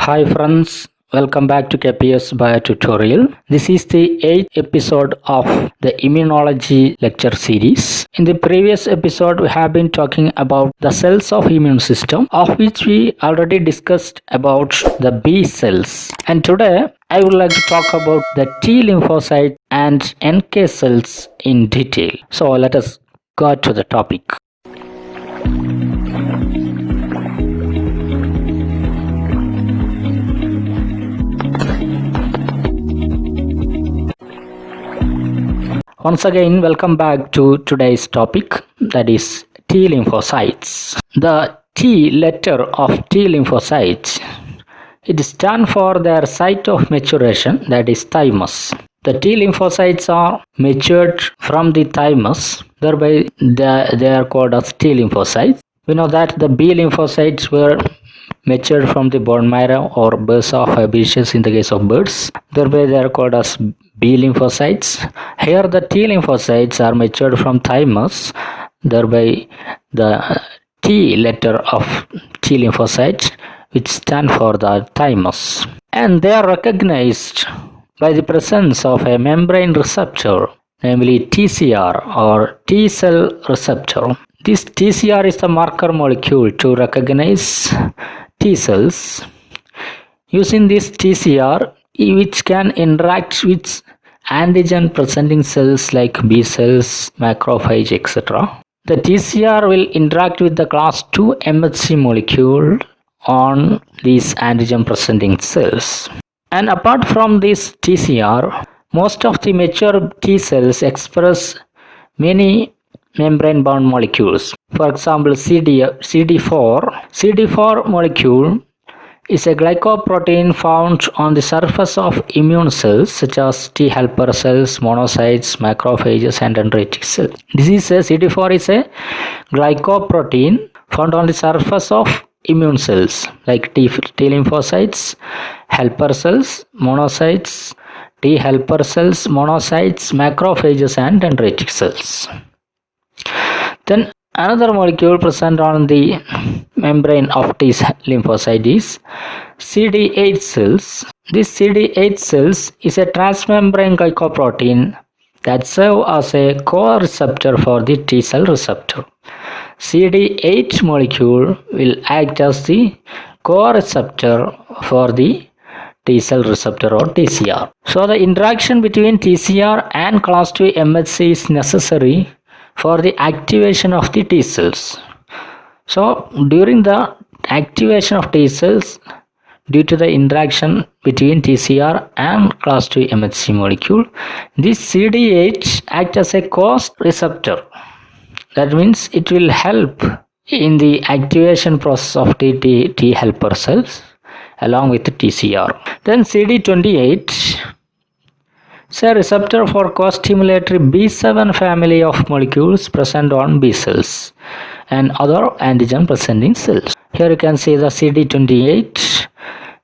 Hi friends, welcome back to KPS Bio Tutorial. This is the 8th episode of the Immunology lecture series. In the previous episode, we have been talking about the cells of immune system, of which we already discussed about the B cells. And today, I would like to talk about the T lymphocyte and NK cells in detail. So let us go to the topic. Once again, welcome back to today's topic, that is T lymphocytes. The T letter of T lymphocytes, it stands for their site of maturation, that is thymus. The T lymphocytes are matured from the thymus, thereby they are called as T lymphocytes. We know that the B lymphocytes were matured from the bone marrow or bursa of herbaceous in the case of birds, thereby they are called as B lymphocytes. Here the T lymphocytes are matured from thymus, thereby the T letter of T lymphocytes, which stand for the thymus. And they are recognized by the presence of a membrane receptor, namely TCR or T cell receptor. This TCR is the marker molecule to recognize T cells. Using this TCR, which can interact with antigen presenting cells like B cells, macrophage, etc. The TCR will interact with the class 2 MHC molecule on these antigen presenting cells. And apart from this TCR, most of the mature T cells express many membrane bound molecules. For example, CD4. CD4 molecule is a glycoprotein found on the surface of immune cells such as T helper cells, monocytes, macrophages and dendritic cells. CD4 is a glycoprotein found on the surface of immune cells like T lymphocytes, helper cells, monocytes, T helper cells, monocytes, macrophages and dendritic cells. Then another molecule present on the membrane of T lymphocyte is CD8 cells. This CD8 cells is a transmembrane glycoprotein that serve as a co-receptor for the T cell receptor. CD8 molecule will act as the co-receptor for the T cell receptor or TCR. So the interaction between TCR and class 2 MHC is necessary for the activation of the T cells. So during the activation of T cells, due to the interaction between TCR and class 2 MHC molecule, this CD8 acts as a co-receptor. That means it will help in the activation process of T helper cells along with the TCR. Then CD28 is a receptor for co-stimulatory B7 family of molecules present on B cells and other antigen presenting cells. Here you can see the CD28,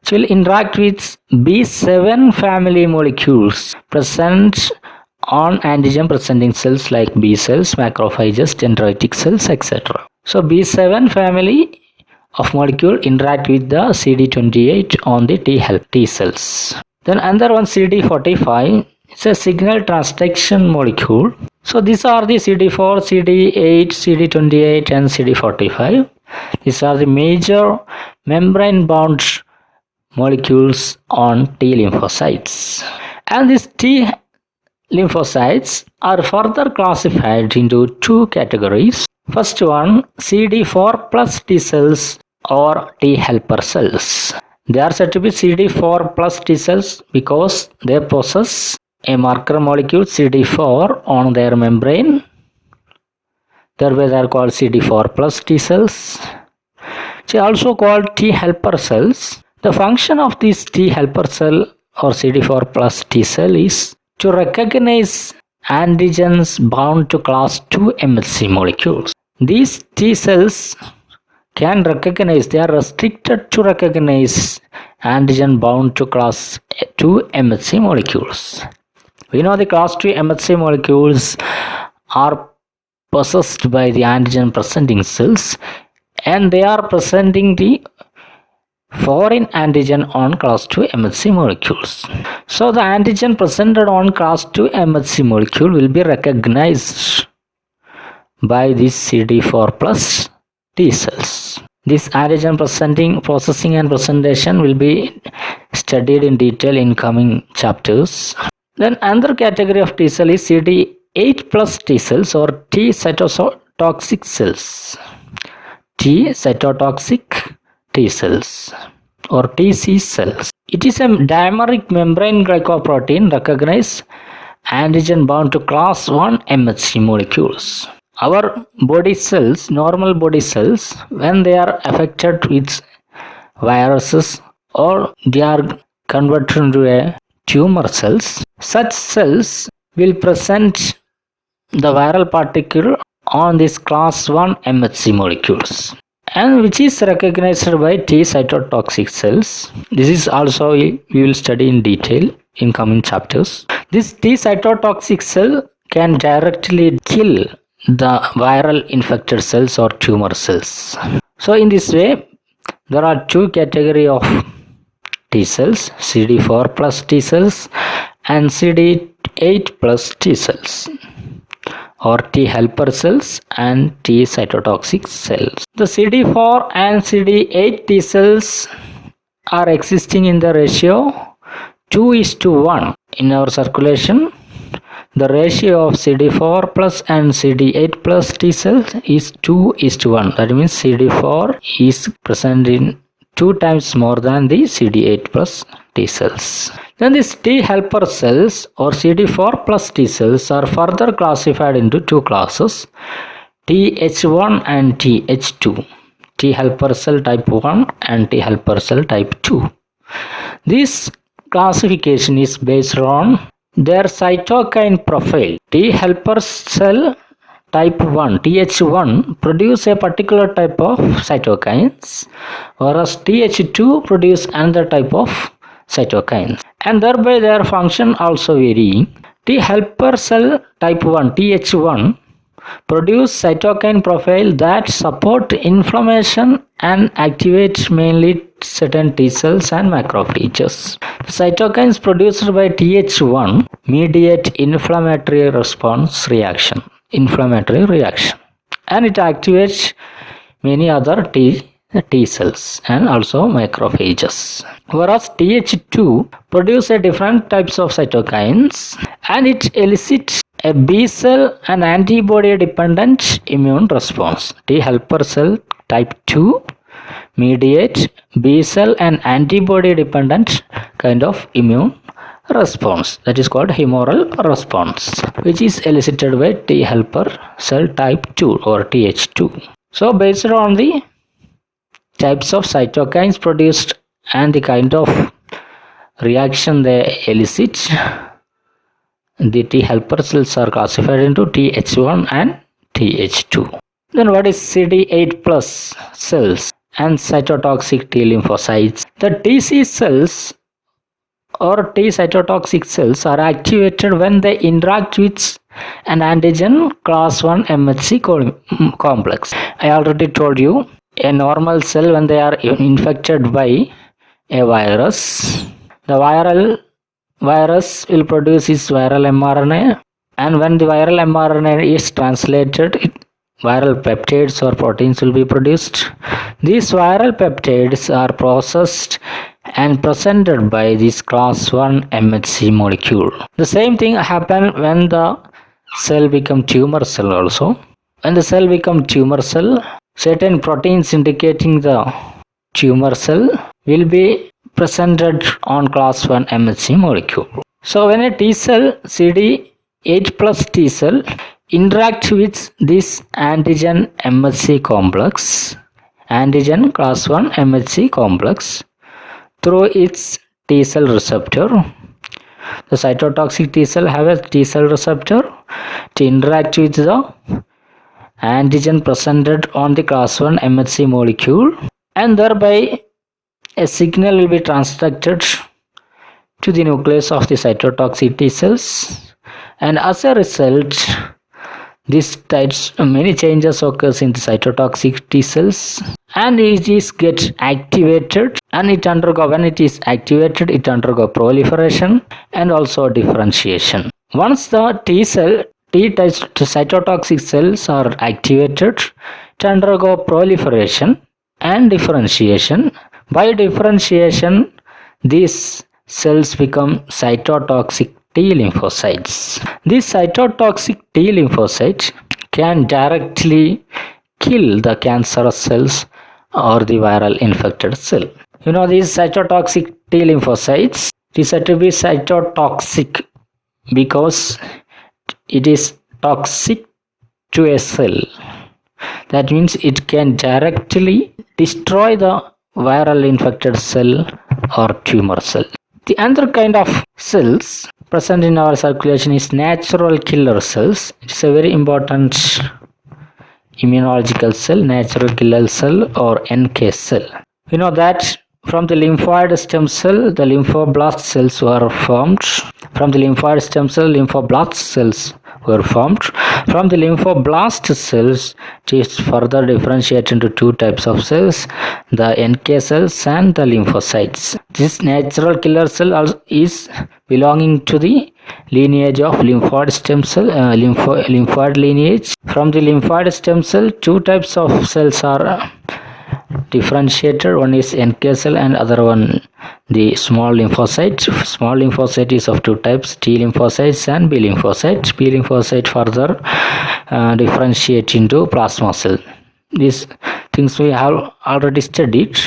which will interact with B7 family molecules present on antigen presenting cells like B cells, macrophages, dendritic cells, etc. So B7 family of molecule interact with the CD28 on the T cells. Then another one, CD45, it's a signal transduction molecule. So these are the CD4, CD8, CD28 and CD45. These are the major membrane bound molecules on T lymphocytes. And these T lymphocytes are further classified into two categories. First one, CD4 plus T cells or T helper cells. They are said to be CD4 plus T cells because they possess a marker molecule CD4 on their membrane. Thereby they are called CD4 plus T cells. They are also called T helper cells. The function of this T helper cell or CD4 plus T cell is to recognize antigens bound to class 2 MHC molecules. These T cells can recognize, they are restricted to recognize antigen bound to class 2 MHC molecules. We know the class 2 MHC molecules are possessed by the antigen presenting cells and they are presenting the foreign antigen on class 2 MHC molecules. So the antigen presented on class 2 MHC molecule will be recognized by this CD4 plus T cells. This antigen processing and presentation will be studied in detail in coming chapters. Then another category of T cell is CD8 plus T cells or T cytotoxic cells. T cytotoxic T cells or TC cells. It is a dimeric membrane glycoprotein recognized antigen bound to class 1 MHC molecules. Our body cells, normal body cells, when they are affected with viruses or they are converted into a tumor cells, such cells will present the viral particle on this class 1 MHC molecules, and which is recognized by T cytotoxic cells. This is also we will study in detail in coming chapters. This T cytotoxic cell can directly kill the viral infected cells or tumor cells. So in this way, there are two categories of T cells, CD4 plus T cells and CD8 plus T cells, or T helper cells and T cytotoxic cells. The CD4 and CD8 T cells are existing in the ratio 2:1 in our circulation. The ratio of CD4 plus and CD8 plus T cells is 2:1. That means CD4 is present in 2 times more than the CD8 plus T cells. Then these T helper cells or CD4 plus T cells are further classified into two classes, Th1 and Th2. T helper cell type 1 and T helper cell type 2. This classification is based on their cytokine profile. T helper cell type 1, Th1, produce a particular type of cytokines, whereas Th2 produce another type of cytokines, and thereby their function also varying. T helper cell type 1, Th1, produce cytokine profile that support inflammation and activate mainly certain T cells and macrophages. The cytokines produced by Th1 mediate inflammatory reaction, and it activates many other T cells and also macrophages. Whereas Th2 produce a different types of cytokines and it elicits a B cell and antibody dependent immune response. T helper cell type 2 mediate B cell and antibody dependent kind of immune response, that is called humoral response, which is elicited by T helper cell type 2 or Th2. So based on the types of cytokines produced and the kind of reaction they elicit, the T helper cells are classified into Th1 and Th2. Then what is CD8 plus cells and cytotoxic T lymphocytes? The TC cells or T cytotoxic cells are activated when they interact with an antigen class 1 MHC complex. I already told you, a normal cell when they are infected by a virus, the virus will produce its viral mRNA, and when the viral mRNA is translated, viral peptides or proteins will be produced. These viral peptides are processed and presented by this class 1 MHC molecule. The same thing happens when the cell becomes tumor cell also. When the cell becomes tumor cell, certain proteins indicating the tumor cell will be presented on class 1 MHC molecule. So when a T cell, CD8 plus T cell, interact with this antigen MHC complex, antigen class 1 MHC complex, through its T cell receptor. The cytotoxic T cell have a T cell receptor to interact with the antigen presented on the class 1 MHC molecule, and thereby a signal will be transducted to the nucleus of the cytotoxic T cells, and as a result, many changes occurs in the cytotoxic T cells, and it is get activated, and when it is activated, it undergo proliferation and also differentiation. Once the T-type cytotoxic cells are activated, it undergo proliferation and differentiation. By differentiation, these cells become cytotoxic T lymphocytes. These cytotoxic T lymphocytes can directly kill the cancerous cells or the viral infected cell. These cytotoxic T lymphocytes is said to be cytotoxic because it is toxic to a cell. That means it can directly destroy the viral infected cell or tumor cell. The other kind of cells present in our circulation is natural killer cells. It is a very important immunological cell, natural killer cell or NK cell. We know that from the lymphoid stem cell, the lymphoblast cells were formed. From the lymphoid stem cell, lymphoblast cells were formed. From the lymphoblast cells, it is further differentiated into two types of cells, the NK cells and the lymphocytes. This natural killer cell is belonging to the lineage of lymphoid stem cell, lymphoid lineage. From the lymphoid stem cell, two types of cells are differentiated. One is NK cell and other one the small lymphocyte. Small lymphocyte is of two types, T lymphocytes and B lymphocyte. B lymphocyte further differentiate into plasma cell. These things we have already studied.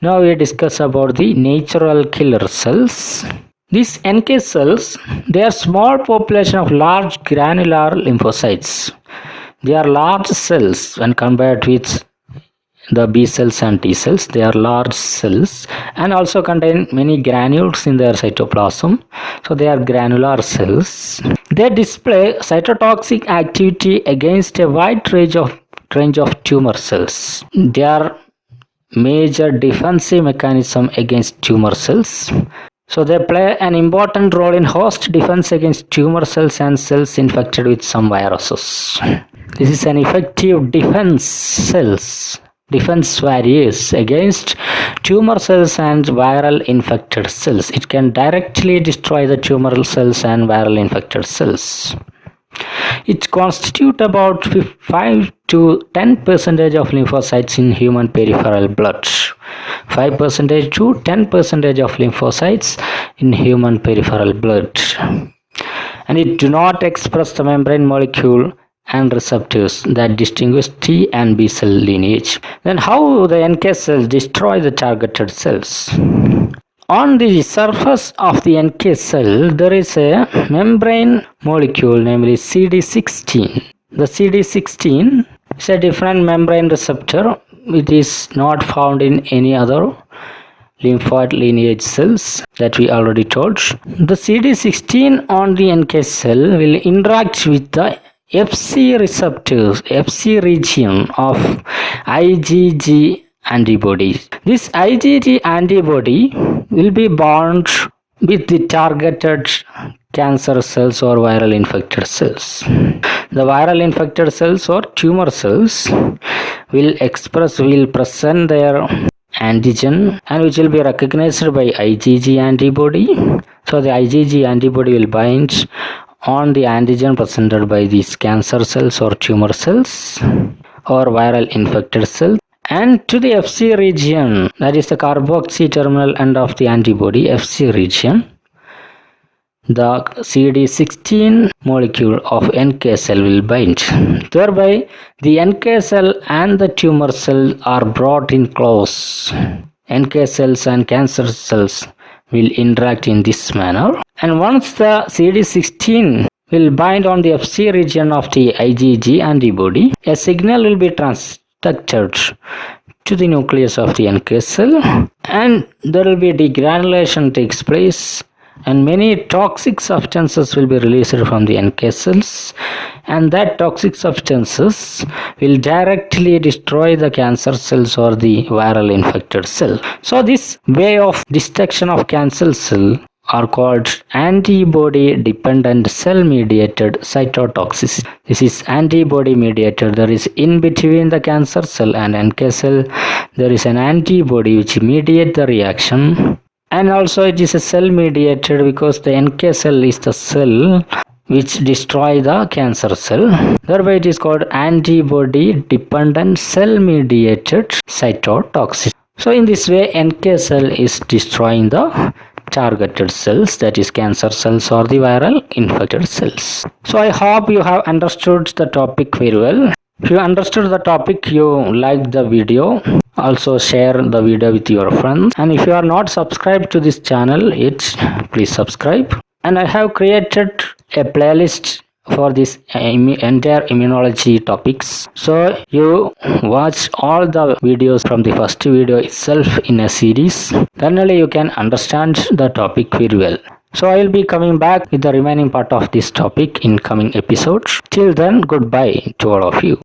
Now we discuss about the natural killer cells. These NK cells, they are small population of large granular lymphocytes. They are large cells when compared with the B cells and T cells. They are large cells and also contain many granules in their cytoplasm. So they are granular cells. They display cytotoxic activity against a wide range of tumor cells. They are major defensive mechanism against tumor cells. So they play an important role in host defense against tumor cells and cells infected with some viruses. This is an effective defense barriers against tumor cells and viral infected cells. It can directly destroy the tumor cells and viral infected cells. It constitutes about 5 to 10% of lymphocytes in human peripheral blood. 5% to 10% of lymphocytes in human peripheral blood. And it do not express the membrane molecule and receptors that distinguish T and B cell lineage. Then how the NK cells destroy the targeted cells? On the surface of the NK cell, there is a membrane molecule, namely CD16. The CD16 is a different membrane receptor. It is not found in any other lymphoid lineage cells that we already told. The CD16 on the NK cell will interact with the FC receptors, FC region of IgG antibodies. This IgG antibody will be bound with the targeted cancer cells or viral infected cells. The viral infected cells or tumor cells will present their antigen and which will be recognized by IgG antibody. So the IgG antibody will bind on the antigen presented by these cancer cells or tumor cells or viral infected cells, and to the FC region, that is the carboxy terminal end of the antibody, FC region, the CD16 molecule of NK cell will bind. Thereby, the NK cell and the tumor cell are brought in close. NK cells and cancer cells will interact in this manner. And once the CD16 will bind on the FC region of the IgG antibody, a signal will be transducted to the nucleus of the NK cell, and there will be degranulation takes place, and many toxic substances will be released from the NK cells, and that toxic substances will directly destroy the cancer cells or the viral infected cell. So this way of destruction of cancer cell are called antibody dependent cell mediated cytotoxicity. This is antibody mediated. There is in between the cancer cell and NK cell, there is an antibody which mediate the reaction, and also it is a cell mediated because the NK cell is the cell which destroy the cancer cell. Thereby it is called antibody dependent cell mediated cytotoxicity. So in this way NK cell is destroying the targeted cells, that is cancer cells or the viral infected cells. So I hope you have understood the topic very well. If you understood the topic, you like the video, also share the video with your friends, and if you are not subscribed to this channel yet, please subscribe. And I have created a playlist for this entire immunology topics, so you watch all the videos from the first video itself in a series, then only you can understand the topic very well. So I will be coming back with the remaining part of this topic in coming episodes. Till then, goodbye to all of you.